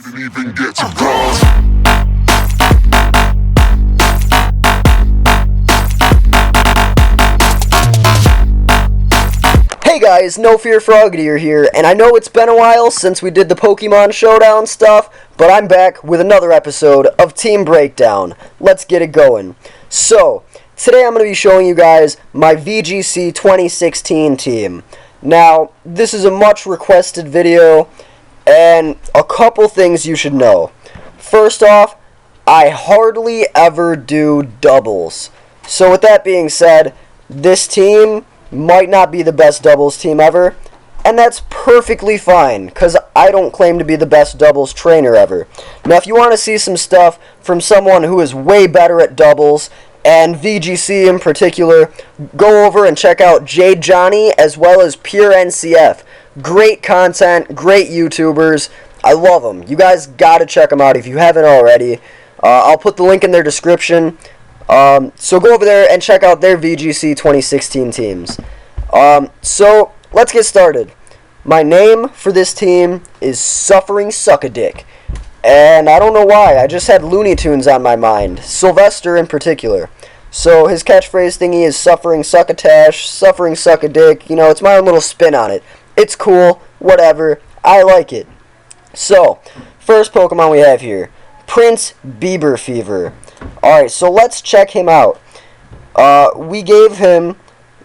Didn't even get to cross. Hey guys, NoFearFrogadier here, and I know it's been a while since we did the Pokemon Showdown stuff, but I'm back with another episode of Team Breakdown. Let's get it going. So, today I'm going to be showing you guys my VGC 2016 team. Now, this is a much requested video, and a couple things you should know. First off, I hardly ever do doubles. So with that being said, this team might not be the best doubles team ever, and that's perfectly fine, because I don't claim to be the best doubles trainer ever. Now, if you want to see some stuff from someone who is way better at doubles, and VGC in particular, go over and check out Jade Johnny as well as Pure NCF. Great content, great YouTubers. I love them. You guys gotta check them out if you haven't already. I'll put the link in their description. So go over there and check out their VGC 2016 teams. So let's get started. My name for this team is Suffering Suck-a-Dick. And I don't know why, I just had Looney Tunes on my mind. Sylvester in particular. So his catchphrase thingy is Suffering Succotash, Suffering Suck-a-Dick. You know, it's my own little spin on it. It's cool, whatever, I like it. So, first Pokemon we have here, Prince Bieber Fever. Alright, so let's check him out. We gave him,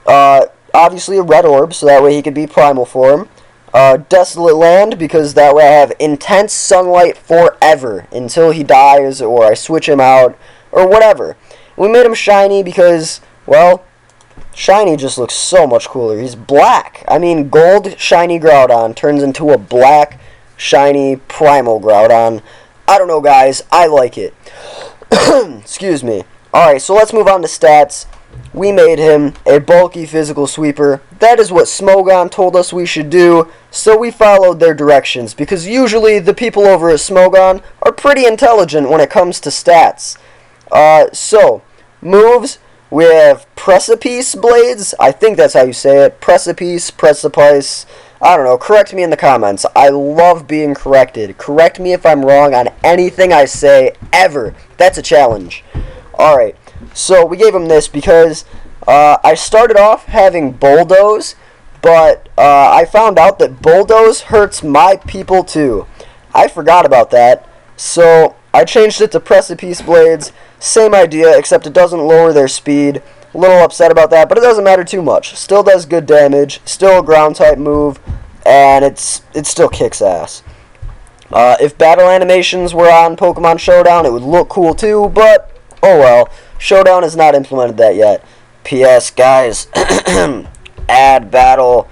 obviously a red orb, so that way he could be primal form. Desolate Land, because that way I have intense sunlight forever, until he dies, or I switch him out, or whatever. We made him shiny because, well, shiny just looks so much cooler. He's black. I mean, gold shiny Groudon turns into a black shiny primal Groudon. I don't know, guys. I like it. Excuse me. Alright, so let's move on to stats. We made him a bulky physical sweeper. That is what Smogon told us we should do, so we followed their directions, because usually the people over at Smogon are pretty intelligent when it comes to stats. So, moves, we have Precipice Blades. I think that's how you say it. Precipice, Precipice. I don't know. Correct me in the comments. I love being corrected. Correct me if I'm wrong on anything I say, ever. That's a challenge. Alright, so we gave him this because I started off having Bulldoze, but I found out that Bulldoze hurts my people too. I forgot about that, so I changed it to Precipice Blades. Same idea, except it doesn't lower their speed. A little upset about that, but it doesn't matter too much. Still does good damage, still a ground type move, and it still kicks ass. If battle animations were on Pokemon Showdown, it would look cool too, but oh well. Showdown has not implemented that yet. P.S. guys, add battle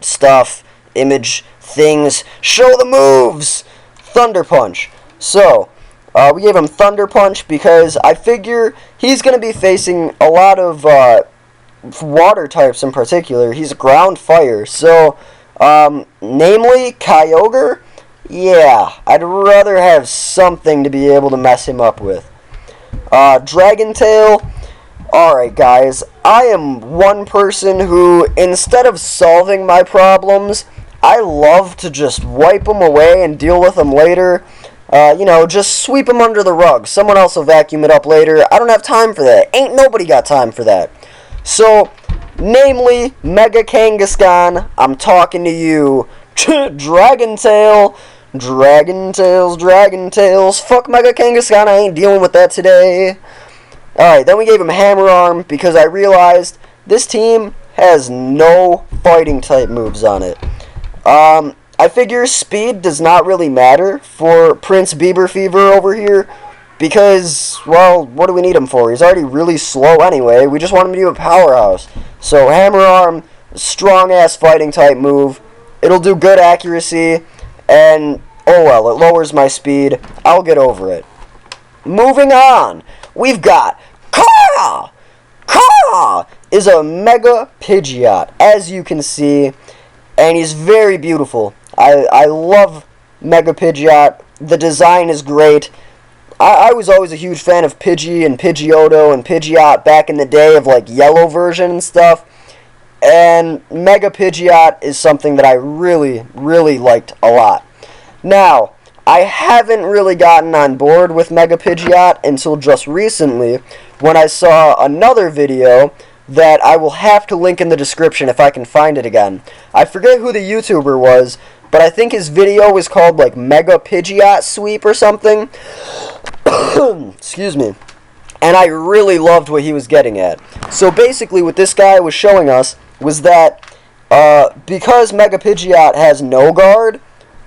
stuff, image things, show the moves! Thunder Punch. So, we gave him Thunder Punch because I figure he's going to be facing a lot of water types in particular. He's ground fire. So, namely, Kyogre? Yeah, I'd rather have something to be able to mess him up with. Dragon Tail. Alright guys, I am one person who, instead of solving my problems, I love to just wipe them away and deal with them later. You know, just sweep them under the rug. Someone else will vacuum it up later. I don't have time for that. Ain't nobody got time for that. So, namely, Mega Kangaskhan, I'm talking to you. Dragon Tail. Dragon Tails. Fuck Mega Kangaskhan, I ain't dealing with that today. Alright, then we gave him Hammer Arm because I realized this team has no fighting type moves on it. I figure speed does not really matter for Prince Bieber Fever over here because, well, what do we need him for? He's already really slow anyway. We just want him to be a powerhouse. So Hammer Arm, strong-ass fighting type move. It'll do good accuracy, and oh well, it lowers my speed. I'll get over it. Moving on, we've got Caw! Caw is a Mega Pidgeot, as you can see, and he's very beautiful. I love Mega Pidgeot. The design is great. I was always a huge fan of Pidgey and Pidgeotto and Pidgeot back in the day of like yellow version and stuff. And Mega Pidgeot is something that I really, really liked a lot. Now, I haven't really gotten on board with Mega Pidgeot until just recently when I saw another video that I will have to link in the description if I can find it again. I forget who the YouTuber was, but I think his video was called like Mega Pidgeot Sweep or something. Excuse me. And I really loved what he was getting at. So basically what this guy was showing us was that because Mega Pidgeot has no guard,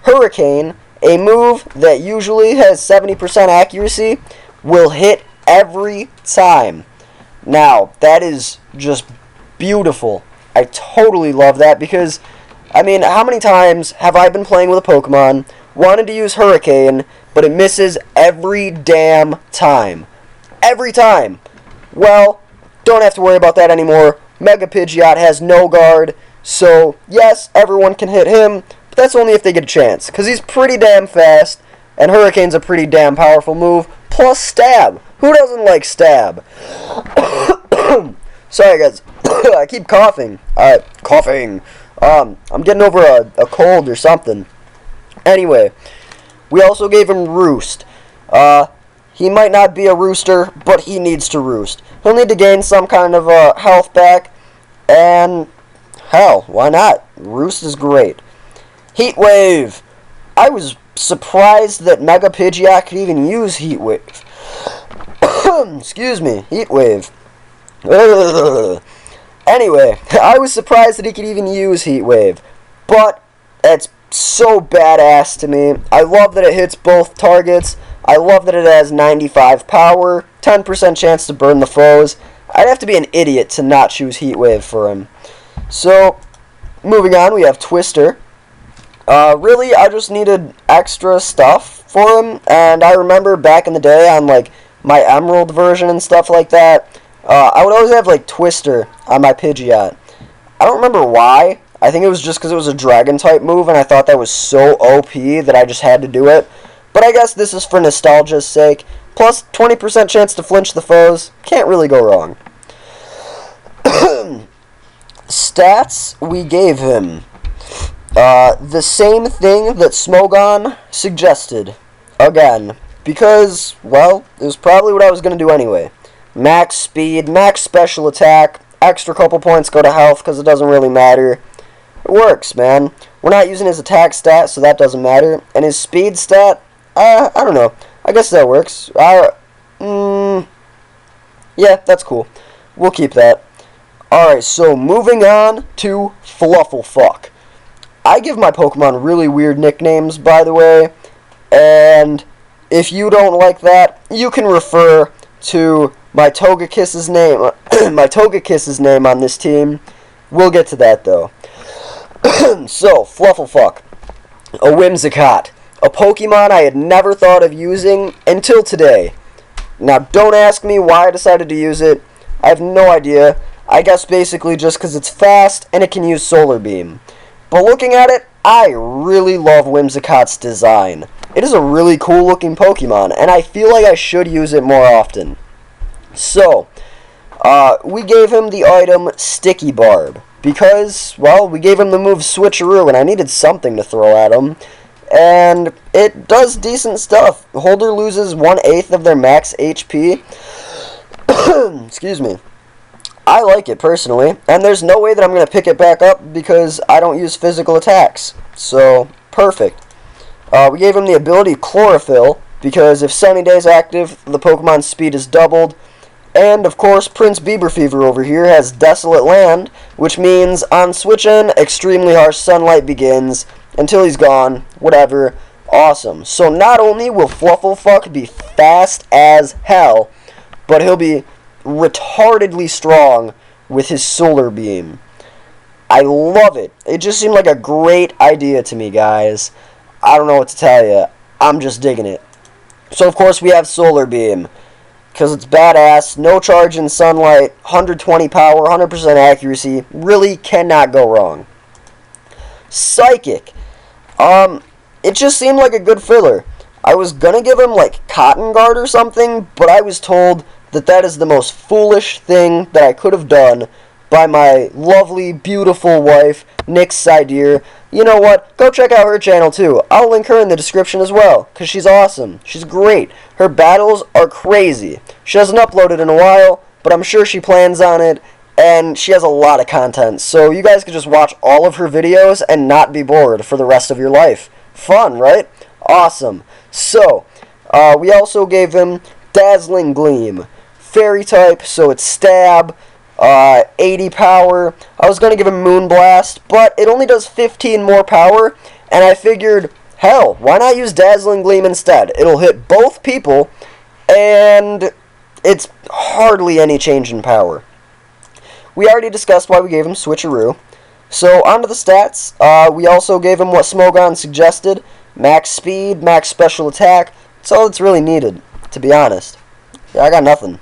Hurricane, a move that usually has 70% accuracy, will hit every time. Now, that is just beautiful. I totally love that because, I mean, how many times have I been playing with a Pokemon, wanted to use Hurricane, but it misses every damn time? Every time. Well, don't have to worry about that anymore. Mega Pidgeot has no guard, so yes, everyone can hit him, but that's only if they get a chance, because he's pretty damn fast, and Hurricane's a pretty damn powerful move, plus stab. Who doesn't like stab? Sorry, guys. I keep coughing. I'm getting over a cold or something. Anyway, we also gave him Roost. He might not be a rooster, but he needs to roost. He'll need to gain some kind of health back, and hell, why not? Roost is great. Heat Wave. I was surprised that Mega Pidgeot could even use Heat Wave. Excuse me, Heat Wave. Anyway, I was surprised that he could even use Heat Wave, but it's so badass to me. I love that it hits both targets. I love that it has 95 power, 10% chance to burn the foes. I'd have to be an idiot to not choose Heat Wave for him. So, moving on, we have Twister. Really, I just needed extra stuff for him, and I remember back in the day on, like, my Emerald version and stuff like that, I would always have, like, Twister on my Pidgeot. I don't remember why. I think it was just because it was a Dragon-type move, and I thought that was so OP that I just had to do it. But I guess this is for nostalgia's sake. Plus, 20% chance to flinch the foes. Can't really go wrong. Stats we gave him. The same thing that Smogon suggested. Again. Because, well, it was probably what I was going to do anyway. Max speed, max special attack, extra couple points go to health because it doesn't really matter. It works, man. We're not using his attack stat, so that doesn't matter. And his speed stat, I don't know. I guess that works. Yeah, that's cool. We'll keep that. Alright, so moving on to Flufflefuck. I give my Pokemon really weird nicknames, by the way. And if you don't like that, you can refer to my Togekiss's name. My Togekiss's name on this team. We'll get to that, though. So, Flufflefuck. A Whimsicott. A Pokemon I had never thought of using until today. Now, don't ask me why I decided to use it. I have no idea. I guess basically just because it's fast and it can use Solar Beam. But looking at it, I really love Whimsicott's design. It is a really cool looking Pokemon, and I feel like I should use it more often. So, we gave him the item Sticky Barb. Because, well, we gave him the move Switcheroo, and I needed something to throw at him. And it does decent stuff. The holder loses 1/8 of their max HP. Excuse me. I like it, personally. And there's no way that I'm going to pick it back up because I don't use physical attacks. So, perfect. We gave him the ability Chlorophyll, because if Sunny Day is active, the Pokemon's speed is doubled. And, of course, Prince Bieber Fever over here has Desolate Land, which means on switch-in, extremely harsh sunlight begins until he's gone. Whatever. Awesome. So not only will Flufflefuck be fast as hell, but he'll be retardedly strong with his Solar Beam. I love it. It just seemed like a great idea to me, guys. I don't know what to tell you. I'm just digging it. So, of course, we have Solar Beam. Because it's badass, no charge in sunlight, 120 power, 100% accuracy. Really cannot go wrong. Psychic. It just seemed like a good filler. I was gonna give him, like, Cotton Guard or something, but I was told that that is the most foolish thing that I could have done, by my lovely, beautiful wife, NoFearFrogadier. You know what? Go check out her channel too. I'll link her in the description as well, because she's awesome. She's great. Her battles are crazy. She hasn't uploaded in a while, but I'm sure she plans on it, and she has a lot of content. So you guys could just watch all of her videos and not be bored for the rest of your life. Fun, right? Awesome. So, we also gave him Dazzling Gleam. Fairy type, so it's stab. 80 power. I was going to give him Moonblast, but it only does 15 more power, and I figured, hell, why not use Dazzling Gleam instead? It'll hit both people, and it's hardly any change in power. We already discussed why we gave him Switcheroo. So, onto the stats. We also gave him what Smogon suggested. Max speed, max special attack. That's all that's really needed, to be honest. Yeah, I got nothing.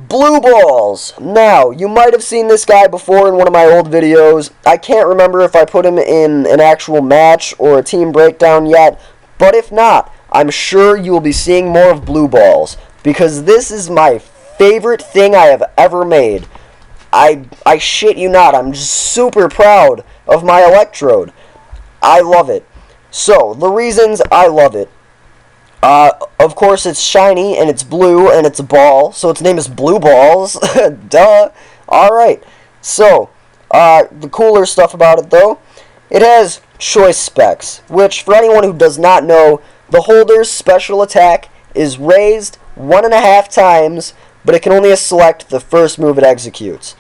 Blue Balls. Now, you might have seen this guy before in one of my old videos. I can't remember if I put him in an actual match or a team breakdown yet, but if not, I'm sure you will be seeing more of Blue Balls, because this is my favorite thing I have ever made. I shit you not, I'm just super proud of my Electrode. I love it. So, the reasons I love it. Of course, it's shiny, and it's blue, and it's a ball, so its name is Blue Balls. Duh. Alright. So, the cooler stuff about it, though, it has choice specs, which, for anyone who does not know, the holder's special attack is raised 1.5 times, but it can only select the first move it executes.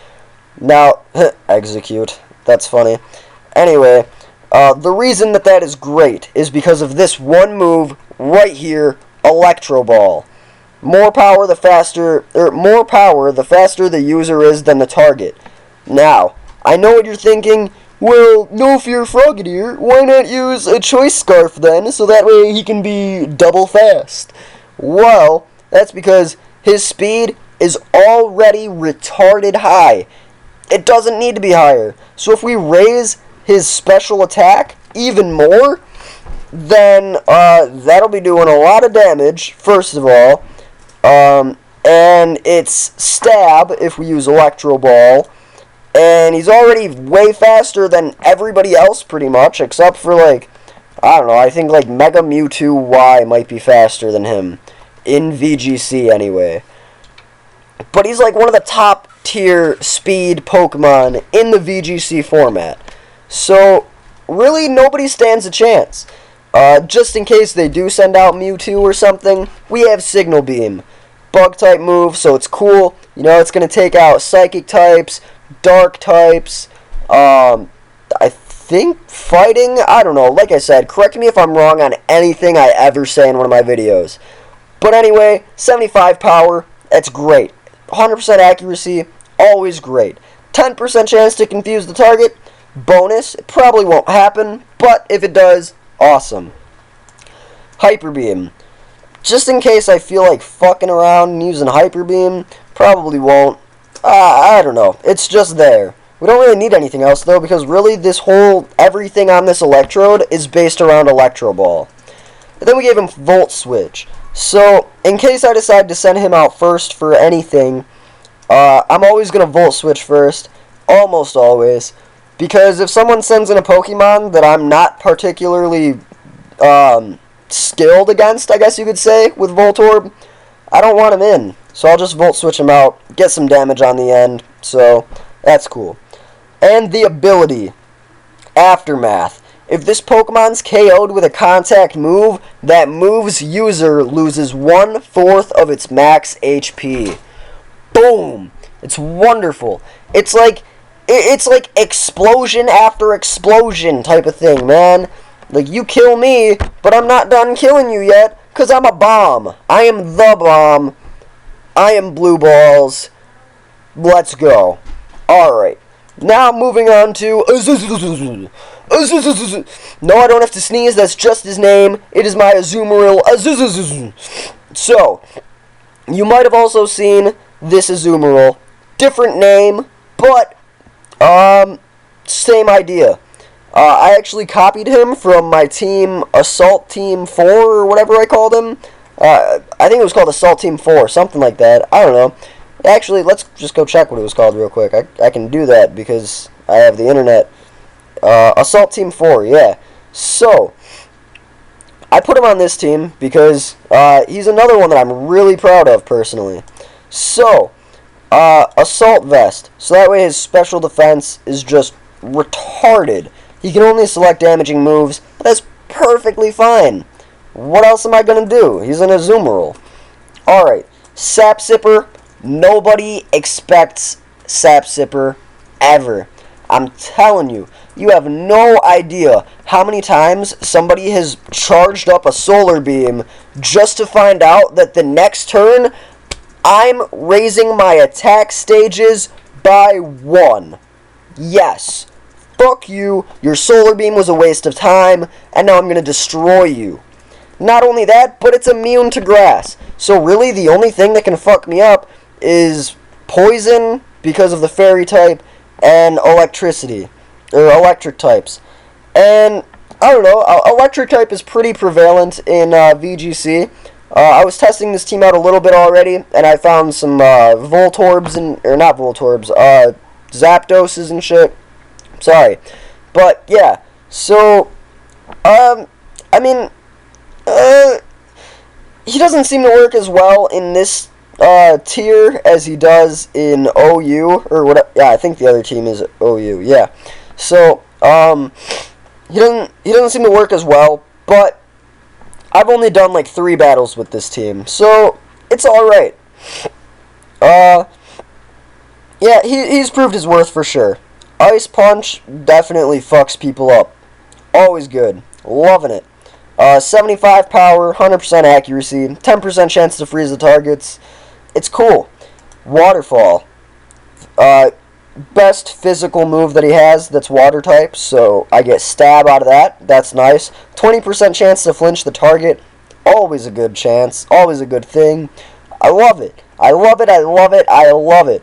Now, execute. That's funny. Anyway, the reason that is great is because of this one move right here, Electro Ball. More power the faster the user is than the target. Now, I know what you're thinking. Well, NoFearFrogadier, why not use a choice scarf then, so that way he can be double fast? Well, that's because his speed is already retarded high. It doesn't need to be higher. So if we raise his special attack even more, then that'll be doing a lot of damage, first of all. And it's stab if we use Electro Ball. And he's already way faster than everybody else, pretty much, except for, like, I don't know, I think, like, Mega Mewtwo Y might be faster than him. In VGC, anyway. But he's, like, one of the top tier speed Pokemon in the VGC format. So, really, nobody stands a chance. Just in case they do send out Mewtwo or something, we have Signal Beam. Bug-type move, so it's cool. You know, it's going to take out Psychic types, Dark types, I think Fighting, I don't know. Like I said, correct me if I'm wrong on anything I ever say in one of my videos. But anyway, 75 power, that's great. 100% accuracy, always great. 10% chance to confuse the target, bonus. It probably won't happen, but if it does, awesome. Hyper Beam. Just in case I feel like fucking around and using Hyper Beam, probably won't. I don't know. It's just there. We don't really need anything else, though, because really everything on this Electrode is based around Electro Ball. And then we gave him Volt Switch. So, in case I decide to send him out first for anything, I'm always going to Volt Switch first. Almost always. Because if someone sends in a Pokemon that I'm not particularly skilled against, I guess you could say, with Voltorb, I don't want him in. So I'll just Volt Switch him out, get some damage on the end. So, that's cool. And the ability, Aftermath. If this Pokemon's KO'd with a contact move, that move's user loses 1/4 of its max HP. Boom! It's wonderful. It's like explosion after explosion type of thing, man. Like, you kill me, but I'm not done killing you yet, because I'm a bomb. I am the bomb. I am Blue Balls. Let's go. Alright. Now, moving on to... No, I don't have to sneeze. That's just his name. It is my Azumarill. So, you might have also seen this Azumarill. Different name, but same idea. I actually copied him from my team, Assault Team 4, or whatever I called him. I think it was called Assault Team 4, something like that. I don't know. Actually, let's just go check what it was called real quick. I can do that because I have the internet. Assault Team 4, yeah. So, I put him on this team because he's another one that I'm really proud of, personally. So, Assault Vest. So that way his special defense is just retarded. He can only select damaging moves, but that's perfectly fine. What else am I going to do? He's an Azumarill. Alright, Sap Sipper. Nobody expects Sap Sipper ever. I'm telling you, you have no idea how many times somebody has charged up a Solar Beam just to find out that the next turn I'm raising my attack stages by 1. Yes. Fuck you. Your Solar Beam was a waste of time, and now I'm going to destroy you. Not only that, but it's immune to grass. So really, the only thing that can fuck me up is poison because of the fairy type and electricity, or electric types. And, I don't know, electric type is pretty prevalent in VGC. I was testing this team out a little bit already, and I found some Voltorbs, or not Voltorbs, Zapdoses and shit. Sorry. But, yeah, so, I mean, he doesn't seem to work as well in this tier as he does in OU, or what? Yeah, I think the other team is OU. Yeah, so he doesn't seem to work as well. But I've only done like 3 battles with this team, so it's all right. Yeah, he's proved his worth for sure. Ice Punch definitely fucks people up. Always good. Loving it. 75 power, 100% accuracy, 10% chance to freeze the targets. It's cool. Waterfall. Best physical move that he has that's water type, so I get stab out of that. That's nice. 20% chance to flinch the target. Always a good chance. Always a good thing. I love it. I love it. I love it. I love it.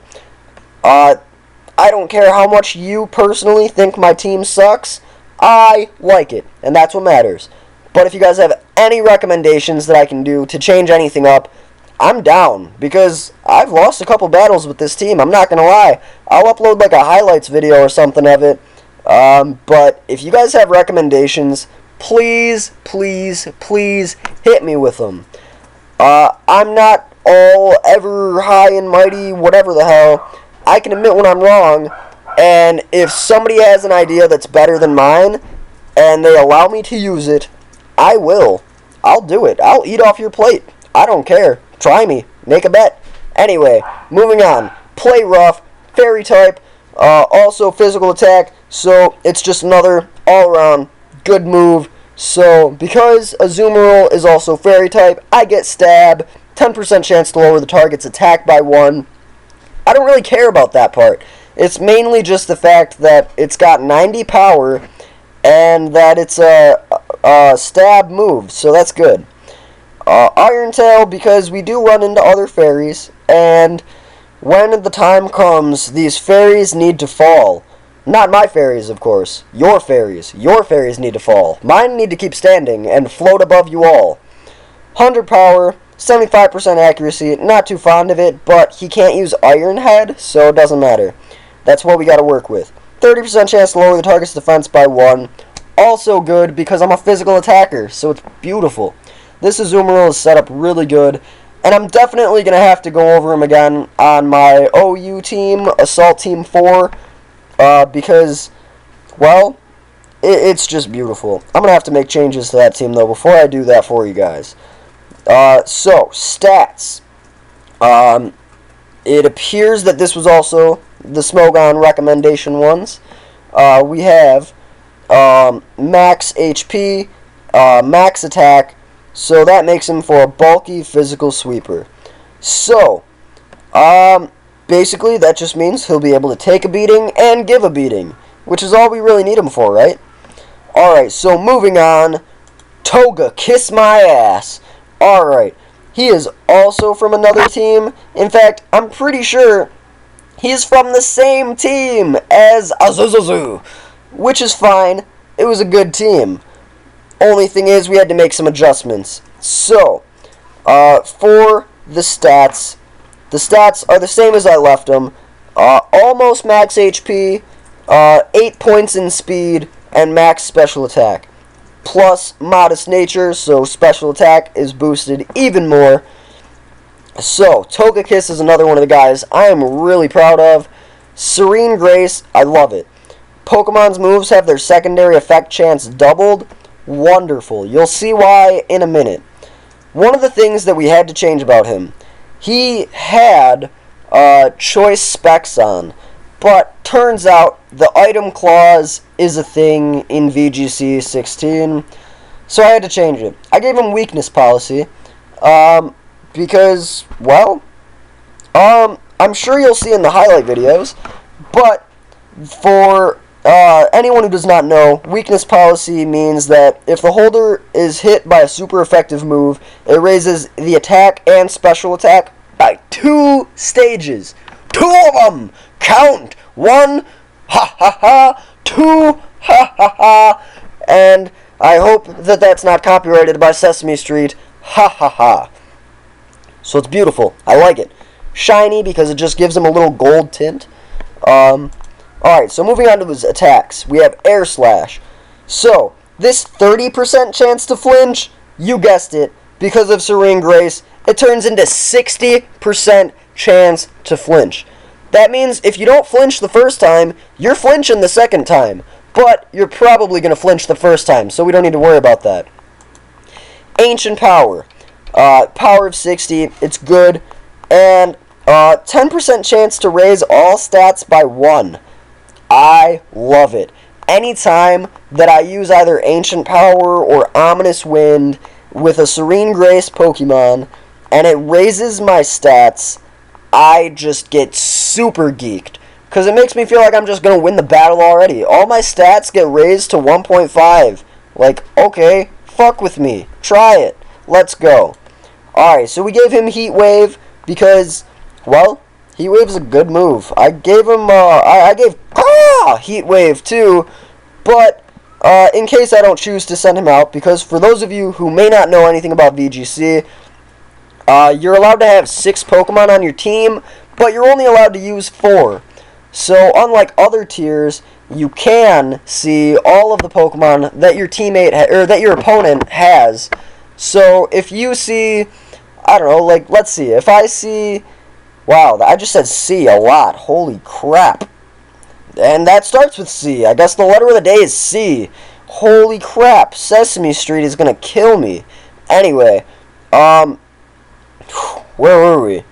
I don't care how much you personally think my team sucks. I like it, and that's what matters. But if you guys have any recommendations that I can do to change anything up, I'm down, because I've lost a couple battles with this team. I'm not going to lie. I'll upload like a highlights video or something of it. But if you guys have recommendations, please, please, please hit me with them. I'm not all ever high and mighty, whatever the hell. I can admit when I'm wrong, and if somebody has an idea that's better than mine, and they allow me to use it, I will. I'll do it. I'll eat off your plate. I don't care. Try me. Make a bet. Anyway, moving on. Play rough. Fairy type. Also physical attack. So it's just another all-around good move. So because Azumarill is also fairy type, I get stab. 10% chance to lower the target's attack by 1. I don't really care about that part. It's mainly just the fact that it's got 90 power and that it's a stab move. So that's good. Iron Tail, because we do run into other fairies, and when the time comes, these fairies need to fall. Not my fairies, of course. Your fairies. Your fairies need to fall. Mine need to keep standing and float above you all. 100 power, 75% accuracy, not too fond of it, but he can't use Iron Head, so it doesn't matter. That's what we gotta work with. 30% chance to lower the target's defense by 1. Also good, because I'm a physical attacker, so it's beautiful. This Azumarill is set up really good, and I'm definitely going to have to go over him again on my OU team, Assault Team 4, because, well, it's just beautiful. I'm going to have to make changes to that team, though, before I do that for you guys. So, stats. It appears that this was also the Smogon recommendation ones. We have max HP, max attack, so that makes him for a bulky physical sweeper. So, basically that just means he'll be able to take a beating and give a beating, which is all we really need him for, right? Alright, so moving on. Toga, kiss my ass. Alright, he is also from another team. In fact, I'm pretty sure he's from the same team as Azuzuzu, which is fine. It was a good team. Only thing is, we had to make some adjustments. So, for the stats, The stats are the same as I left them. Almost max HP, 8 points in speed, and max special attack. Plus modest nature, so special attack is boosted even more. So, Togekiss is another one of the guys I am really proud of. Serene Grace, I love it. Pokemon's moves have their secondary effect chance doubled. Wonderful. You'll see why in a minute. One of the things that we had to change about him, he had choice specs on, but turns out the item clause is a thing in VGC 16, so I had to change it. I gave him weakness policy, because, well, I'm sure you'll see in the highlight videos, but for anyone who does not know, weakness policy means that if the holder is hit by a super effective move, it raises the attack and special attack by 2 stages. 2 of them! Count! 1, ha ha ha, 2, ha ha ha, and I hope that that's not copyrighted by Sesame Street, ha ha ha. So it's beautiful. I like it. Shiny because it just gives him a little gold tint. Alright, so moving on to his attacks. We have Air Slash. So, this 30% chance to flinch, you guessed it, because of Serene Grace, it turns into 60% chance to flinch. That means if you don't flinch the first time, you're flinching the second time. But you're probably going to flinch the first time, so we don't need to worry about that. Ancient Power. Power of 60, it's good. And 10% chance to raise all stats by 1. I love it. Anytime that I use either Ancient Power or Ominous Wind with a Serene Grace Pokemon, and it raises my stats, I just get super geeked. Because it makes me feel like I'm just going to win the battle already. All my stats get raised to 1.5. Like, okay, fuck with me. Try it. Let's go. Alright, so we gave him Heat Wave because, well, Heat Wave's a good move. I gave him, I gave Heat Wave too, but in case I don't choose to send him out, because for those of you who may not know anything about VGC, you're allowed to have 6 Pokemon on your team, but you're only allowed to use 4. So unlike other tiers, you can see all of the Pokemon that your teammate or that your opponent has. So if you see, I don't know, like let's see, if I see, wow, I just said C a lot. Holy crap. And that starts with C. I guess the letter of the day is C. Holy crap. Sesame Street is going to kill me. Anyway, where were we?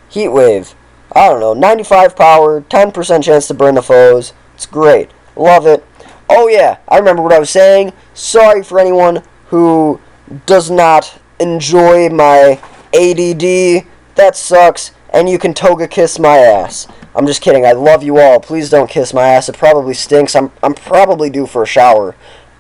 Heat Wave. I don't know. 95 power, 10% chance to burn the foes. It's great. Love it. Oh yeah, I remember what I was saying. Sorry for anyone who does not enjoy my ADD. That sucks. And you can Togekiss my ass. I'm just kidding. I love you all. Please don't kiss my ass. It probably stinks. I'm probably due for a shower.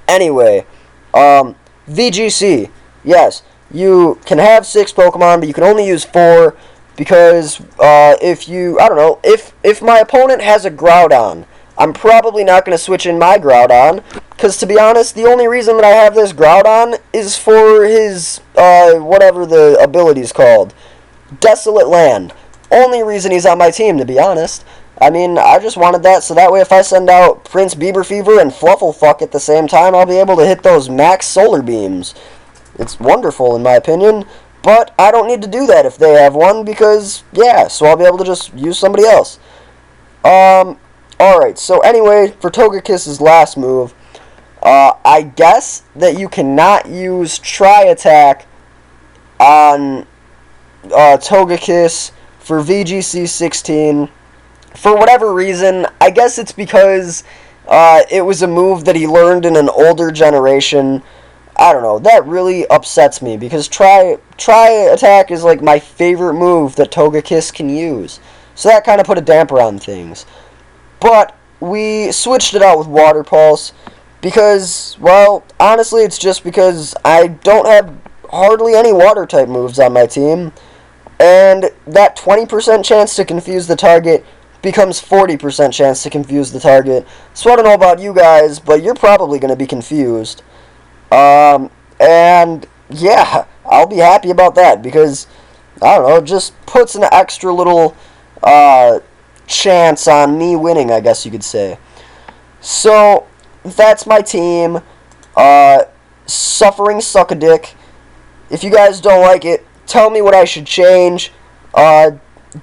Anyway, VGC. Yes, you can have 6 Pokemon, but you can only use 4 because if you, I don't know, if my opponent has a Groudon, I'm probably not going to switch in my Groudon because, to be honest, the only reason that I have this Groudon is for his, whatever the ability's called. Desolate Land. Only reason he's on my team, to be honest. I mean, I just wanted that so that way if I send out Prince Bieber Fever and Flufflefuck at the same time, I'll be able to hit those max solar beams. It's wonderful in my opinion, but I don't need to do that if they have one because, yeah, so I'll be able to just use somebody else. Alright, so anyway, for Togekiss's last move, I guess that you cannot use Tri-Attack on Togekiss for VGC 16 for whatever reason. I guess it's because it was a move that he learned in an older generation. I don't know, that really upsets me because Tri-Attack is like my favorite move that Togekiss can use, so that kind of put a damper on things. But we switched it out with Water Pulse because, well, honestly it's just because I don't have hardly any water type moves on my team. And that 20% chance to confuse the target becomes 40% chance to confuse the target. So I don't know about you guys, but you're probably going to be confused. And yeah, I'll be happy about that because I don't know, just puts an extra little chance on me winning, I guess you could say. So, that's my team. Suffering Suck-a-Dick. If you guys don't like it, tell me what I should change.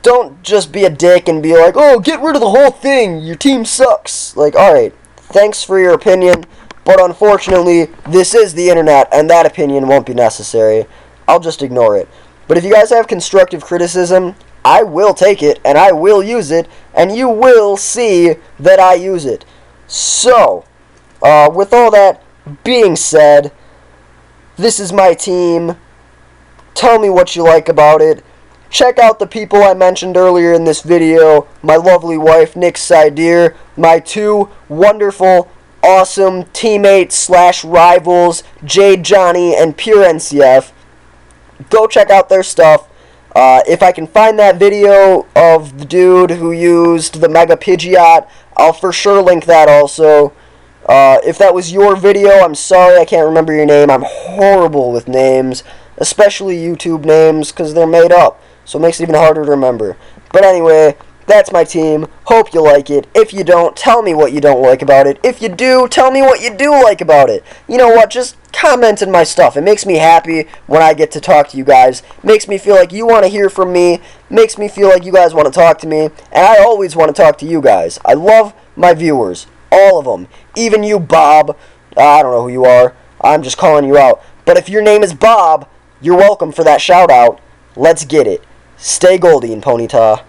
Don't just be a dick and be like, oh, get rid of the whole thing, your team sucks. Like, alright, thanks for your opinion, but unfortunately, this is the internet, and that opinion won't be necessary. I'll just ignore it. But if you guys have constructive criticism, I will take it, and I will use it, and you will see that I use it. So, with all that being said, this is my team. Tell me what you like about it. Check out the people I mentioned earlier in this video. My lovely wife, Nick Sideer. My two wonderful, awesome teammates / rivals, Jade Johnny and Pure NCF. Go check out their stuff. If I can find that video of the dude who used the Mega Pidgeot, I'll for sure link that also. If that was your video, I'm sorry I can't remember your name. I'm horrible with names, especially YouTube names, because they're made up. So it makes it even harder to remember. But anyway, that's my team. Hope you like it. If you don't, tell me what you don't like about it. If you do, tell me what you do like about it. You know what? Just comment in my stuff. It makes me happy when I get to talk to you guys. Makes me feel like you want to hear from me. Makes me feel like you guys want to talk to me. And I always want to talk to you guys. I love my viewers. All of them. Even you, Bob. I don't know who you are. I'm just calling you out. But if your name is Bob, you're welcome for that shout out. Let's get it. Stay golden, Ponyta.